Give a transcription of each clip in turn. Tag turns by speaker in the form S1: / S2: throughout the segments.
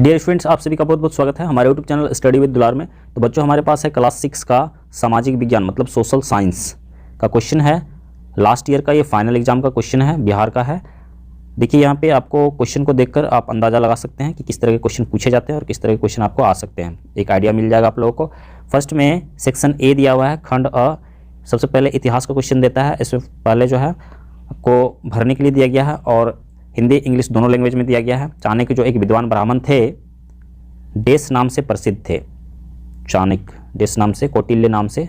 S1: Dear students, आप सभी का बहुत बहुत स्वागत है हमारे यूट्यूब चैनल स्टडी विद दुलार में। तो बच्चों, हमारे पास है क्लास 6 का सामाजिक विज्ञान मतलब सोशल साइंस का क्वेश्चन है। लास्ट ईयर का ये फाइनल एग्जाम का क्वेश्चन है, बिहार का है। देखिए यहाँ पे आपको क्वेश्चन को देखकर आप अंदाज़ा लगा सकते हैं कि किस तरह के क्वेश्चन पूछे जाते हैं और किस तरह के क्वेश्चन आपको आ सकते हैं, एक आइडिया मिल जाएगा आप लोगों को। फर्स्ट में सेक्शन ए दिया हुआ है, खंड अ। सबसे पहले इतिहास का क्वेश्चन देता है। इसमें पहले जो है आपको भरने के लिए दिया गया है और हिंदी इंग्लिश दोनों लैंग्वेज में दिया गया है। चाणक्य जो एक विद्वान ब्राह्मण थे, देश नाम से प्रसिद्ध थे। चाणक्य देश नाम से, कौटिल्य नाम से,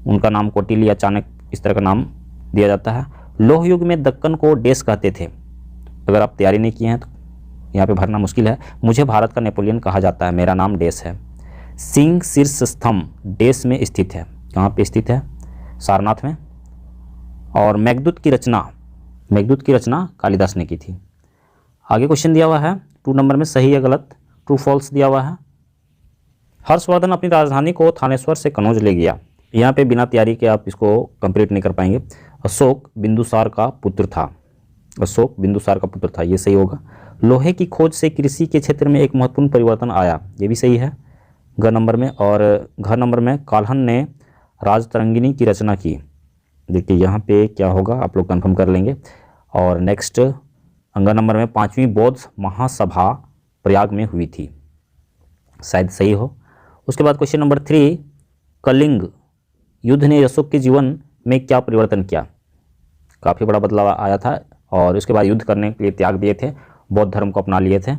S1: उनका नाम कौटिल्य या चाणक्य इस तरह का नाम दिया जाता है। लोह युग में दक्कन को देश कहते थे। अगर आप तैयारी नहीं किए हैं तो यहाँ पे भरना मुश्किल है। मुझे भारत का नेपोलियन कहा जाता है, मेरा नाम देश है। सिंह शीर्ष स्तंभ देश में स्थित है। कहाँ पे स्थित है? सारनाथ में। और मेघदूत की रचना कालिदास ने की थी। आगे क्वेश्चन दिया हुआ है 2 नंबर में, सही या गलत, ट्रू फॉल्स दिया हुआ है। हर्षवर्धन अपनी राजधानी को थानेश्वर से कनौज ले गया। यहाँ पे बिना तैयारी के आप इसको कंप्लीट नहीं कर पाएंगे। अशोक बिंदुसार का पुत्र था। अशोक बिंदुसार का पुत्र था, ये सही होगा। लोहे की खोज से कृषि के क्षेत्र में एक महत्वपूर्ण परिवर्तन आया, ये भी सही है ग नंबर में। और घ नंबर में, काल्हन ने राजतरंगिणी की रचना की। देखिए यहाँ पे क्या होगा आप लोग कंफर्म कर लेंगे। और नेक्स्ट अंग नंबर में, 5वीं बौद्ध महासभा प्रयाग में हुई थी, शायद सही हो। उसके बाद क्वेश्चन नंबर 3, कलिंग युद्ध ने अशोक के जीवन में क्या परिवर्तन किया? काफ़ी बड़ा बदलाव आया था और उसके बाद युद्ध करने के लिए त्याग दिए थे, बौद्ध धर्म को अपना लिए थे।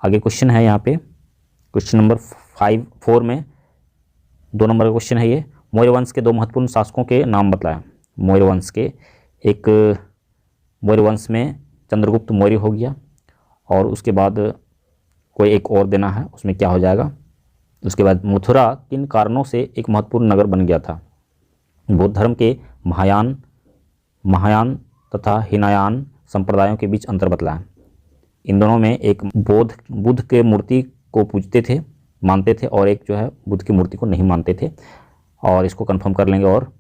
S1: आगे क्वेश्चन है यहाँ पे क्वेश्चन नंबर 4 में 2 नंबर का क्वेश्चन है ये। मौर्य वंश के 2 महत्वपूर्ण शासकों के नाम बताएं। मौर्य वंश के मौर्य वंश में चंद्रगुप्त मौर्य हो गया और उसके बाद कोई एक और देना है, उसमें क्या हो जाएगा। उसके बाद मथुरा किन कारणों से एक महत्वपूर्ण नगर बन गया था? बौद्ध धर्म के महायान तथा हीनयान संप्रदायों के बीच अंतर बतलाएं। इन दोनों में एक बुद्ध के मूर्ति को पूजते थे, मानते थे, और एक जो है बुद्ध की मूर्ति को नहीं मानते थे, और इसको कंफर्म कर लेंगे। और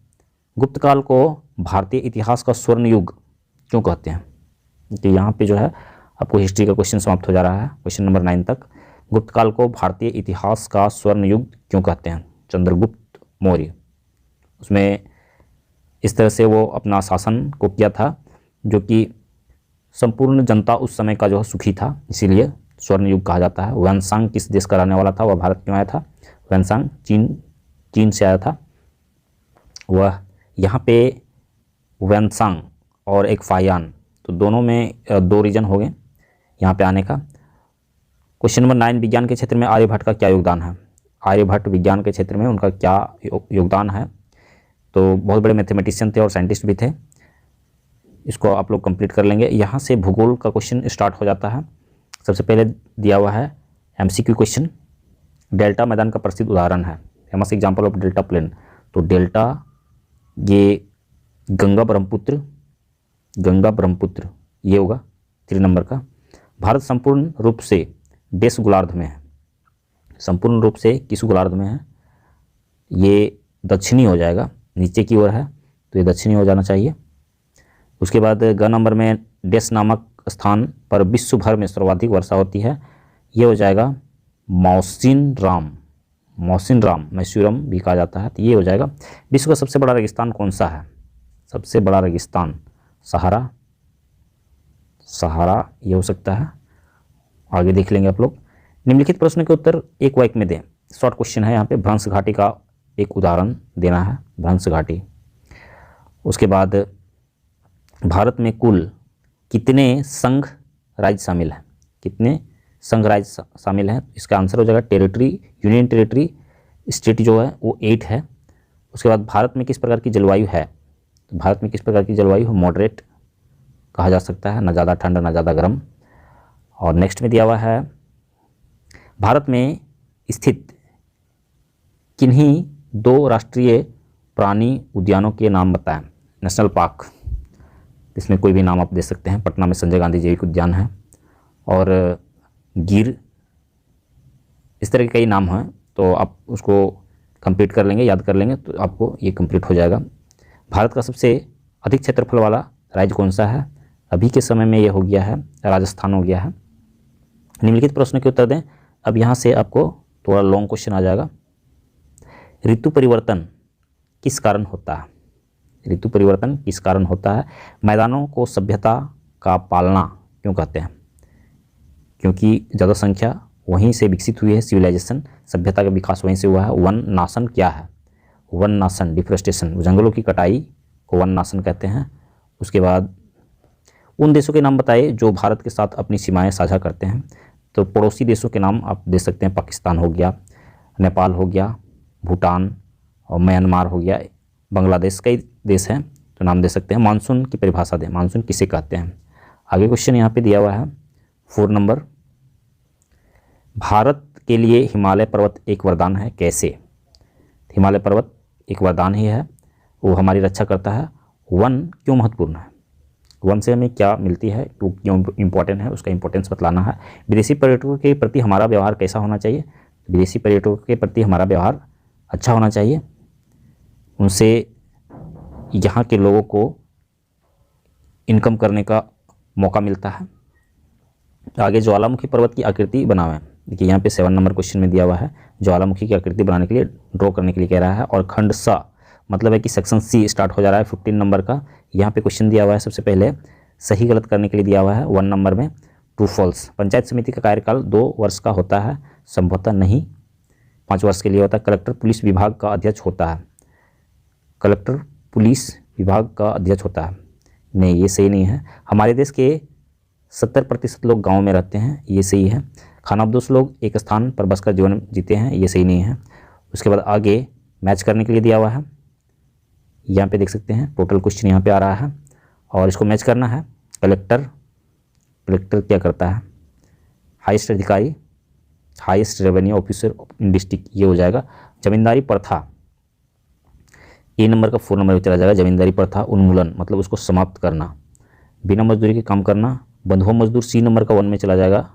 S1: गुप्त काल को भारतीय इतिहास का स्वर्ण युग क्यों कहते हैं? तो यहाँ पे जो है आपको हिस्ट्री का क्वेश्चन समाप्त हो जा रहा है क्वेश्चन नंबर 9 तक। गुप्त काल को भारतीय इतिहास का स्वर्ण युग क्यों कहते हैं? चंद्रगुप्त मौर्य, उसमें इस तरह से वो अपना शासन को किया था जो कि संपूर्ण जनता उस समय का जो है सुखी था, इसीलिए स्वर्ण युग कहा जाता है। वैनसांग किस देश का रहने वाला था? वह भारत क्यों आया था? वैनसांग चीन से आया था। वह यहाँ पे वैनसांग और एक फायान, तो दोनों में 2 रीजन हो गए यहाँ पे आने का। क्वेश्चन नंबर 9, विज्ञान के क्षेत्र में आर्यभट्ट का क्या योगदान है? आर्यभट्ट विज्ञान के क्षेत्र में उनका क्या योगदान है? तो बहुत बड़े मैथमेटिशियन थे और साइंटिस्ट भी थे। इसको आप लोग कंप्लीट कर लेंगे। यहाँ से भूगोल का क्वेश्चन स्टार्ट हो जाता है। सबसे पहले दिया हुआ है MCQ क्वेश्चन, डेल्टा मैदान का प्रसिद्ध उदाहरण है, famous example of delta plain. तो डेल्टा ये गंगा ब्रह्मपुत्र ये होगा 3 नंबर का। भारत संपूर्ण रूप से देश गोलार्ध में है। संपूर्ण रूप से किस गोलार्ध में है? ये दक्षिणी हो जाएगा, नीचे की ओर है तो ये दक्षिणी हो जाना चाहिए। उसके बाद ग नंबर में, डेस नामक स्थान पर विश्व भर में सर्वाधिक वर्षा होती है, ये हो जाएगा मौसिनराम, मैसूरम भी कहा जाता है, तो ये हो जाएगा। विश्व का सबसे बड़ा रेगिस्तान कौन सा है? सबसे बड़ा रेगिस्तान सहारा ये हो सकता है। आगे देख लेंगे आप लोग। निम्नलिखित प्रश्न के उत्तर एक वाक्य में दें। शॉर्ट क्वेश्चन है यहाँ पे। भ्रंश घाटी का एक उदाहरण देना है, भ्रंश घाटी। उसके बाद भारत में कुल कितने संघ राज्य शामिल हैं? कितने संघ राज्य शामिल हैं? इसका आंसर हो जाएगा टेरिटरी, यूनियन टेरिटरी, स्टेट जो है वो 8 है। उसके बाद भारत में किस प्रकार की जलवायु है? तो भारत में किस प्रकार की जलवायु है? मॉडरेट कहा जा सकता है, ना ज़्यादा ठंड ना ज़्यादा गर्म। और नेक्स्ट में दिया हुआ है, भारत में स्थित किन्हीं 2 राष्ट्रीय प्राणी उद्यानों के नाम बताएं। नेशनल पार्क, इसमें कोई भी नाम आप दे सकते हैं। पटना में संजय गांधी जैविक उद्यान है और गिर, इस तरह के कई नाम हैं, तो आप उसको कंप्लीट कर लेंगे, याद कर लेंगे तो आपको ये कंप्लीट हो जाएगा। भारत का सबसे अधिक क्षेत्रफल वाला राज्य कौन सा है? अभी के समय में ये हो गया है राजस्थान हो गया है। निम्नलिखित प्रश्न के उत्तर दें। अब यहाँ से आपको थोड़ा लॉन्ग क्वेश्चन आ जाएगा। ऋतु परिवर्तन किस कारण होता है? ऋतु परिवर्तन किस कारण होता है? मैदानों को सभ्यता का पालना क्यों कहते हैं? क्योंकि ज़्यादा संख्या वहीं से विकसित हुई है, सिविलाइजेशन, सभ्यता का विकास वहीं से हुआ है। वन नाशन क्या है? वन नाशन डिफोरेस्टेशन, जंगलों की कटाई को वन नाशन कहते हैं। उसके बाद उन देशों के नाम बताइए जो भारत के साथ अपनी सीमाएं साझा करते हैं। तो पड़ोसी देशों के नाम आप दे सकते हैं, पाकिस्तान हो गया, नेपाल हो गया, भूटान और म्यांमार हो गया, बांग्लादेश, कई देश हैं तो नाम दे सकते हैं। मानसून की परिभाषा दें, मानसून किसे कहते हैं? आगे क्वेश्चन यहाँ पे दिया हुआ है 4 नंबर, भारत के लिए हिमालय पर्वत एक वरदान है, कैसे? हिमालय पर्वत एक वरदान ही है, वो हमारी रक्षा करता है। वन क्यों महत्वपूर्ण है? वन से हमें क्या मिलती है, क्यों इम्पोर्टेंट है, उसका इंपॉर्टेंस बतलाना है। विदेशी पर्यटकों के प्रति हमारा व्यवहार कैसा होना चाहिए? विदेशी पर्यटकों के प्रति हमारा व्यवहार अच्छा होना चाहिए, उनसे यहाँ के लोगों को इनकम करने का मौका मिलता है। आगे ज्वालामुखी पर्वत की आकृति बनावें। देखिए यहाँ पे 7 नंबर क्वेश्चन में दिया हुआ है, ज्वालामुखी की आकृति बनाने के लिए, ड्रॉ करने के लिए कह रहा है। और खंड सा मतलब है कि सेक्शन सी स्टार्ट हो जा रहा है 15 नंबर का। यहाँ पे क्वेश्चन दिया हुआ है, सबसे पहले सही गलत करने के लिए दिया हुआ है 1 नंबर में, ट्रू फॉल्स। पंचायत समिति का कार्यकाल 2 वर्ष का होता है, संभवतः नहीं, 5 वर्ष के लिए होता है। कलेक्टर पुलिस विभाग का अध्यक्ष होता है, कलेक्टर पुलिस विभाग का अध्यक्ष होता है, नहीं ये सही नहीं है। हमारे देश के 70% लोग गाँव में रहते हैं, ये सही है। खानाबदोश लोग एक स्थान पर बसकर जीवन जीते हैं, ये सही नहीं है। उसके बाद आगे मैच करने के लिए दिया हुआ है, यहाँ पे देख सकते हैं टोटल क्वेश्चन यहाँ पे आ रहा है और इसको मैच करना है। कलेक्टर क्या करता है? हाईएस्ट अधिकारी, highest revenue officer in district, ये हो जाएगा। जमींदारी प्रथा ए नंबर का 4 नंबर में चला जाएगा। जमींदारी प्रथा उन्मूलन मतलब उसको समाप्त करना। बिना मजदूरी के काम करना, बंधुआ मजदूर सी नंबर का 1 में चला जाएगा।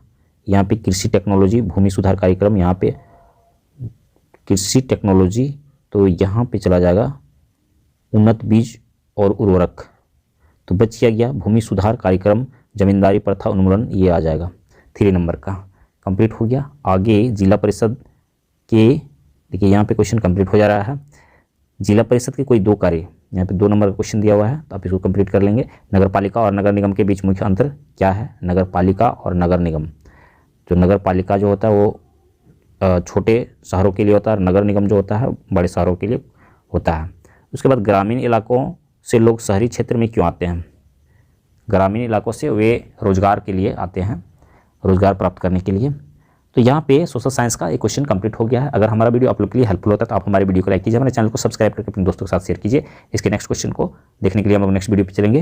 S1: यहाँ पे कृषि टेक्नोलॉजी, भूमि सुधार कार्यक्रम, यहाँ पे कृषि टेक्नोलॉजी तो यहाँ पे चला जाएगा उन्नत बीज और उर्वरक, तो बच गया भूमि सुधार कार्यक्रम, जमींदारी प्रथा उन्मूलन, ये आ जाएगा 3 नंबर का। कंप्लीट हो गया। आगे जिला परिषद के, देखिए यहाँ पे क्वेश्चन कंप्लीट हो जा रहा है। जिला परिषद के कोई 2 कार्य, यहाँ पे 2 नंबर का क्वेश्चन दिया हुआ है तो आप इसको कंप्लीट कर लेंगे। नगर पालिका और नगर निगम के बीच मुख्य अंतर क्या है? नगर पालिका और नगर निगम, जो नगर पालिका जो होता है वो छोटे शहरों के लिए होता है और नगर निगम जो होता है बड़े शहरों के लिए होता है। उसके बाद ग्रामीण इलाकों से लोग शहरी क्षेत्र में क्यों आते हैं? ग्रामीण इलाकों से वे रोजगार के लिए आते हैं, रोजगार प्राप्त करने के लिए। तो यहाँ पे सोशल साइंस का एक क्वेश्चन कंप्लीट हो गया है। अगर हमारा वीडियो आप लोग के लिए हेल्पफुल होता है तो आप हमारे वीडियो को लाइक कीजिए, हमारे चैनल को सब्सक्राइब करके अपने दोस्तों के साथ शेयर कीजिए। इसके नेक्स्ट क्वेश्चन को देखने के लिए हम लोग नेक्स्ट वीडियो पे चलेंगे।